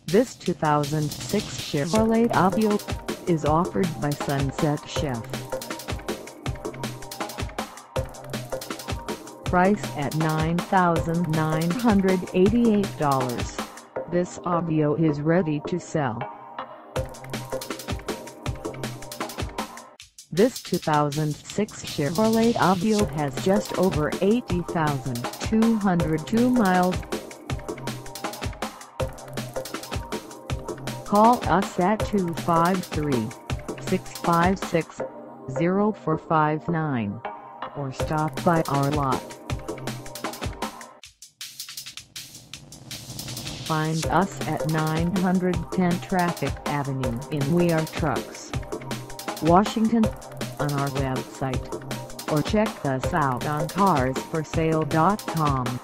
This 2006 Chevrolet Aveo is offered by Sunset Chev. Price at $9,988. This Aveo is ready to sell. This 2006 Chevrolet Aveo has just over 80,202 miles. Call us at 253-656-0459 or stop by our lot. Find us at 910 Traffic Avenue in We Are Trucks, Washington, on our website, or check us out on carsforsale.com.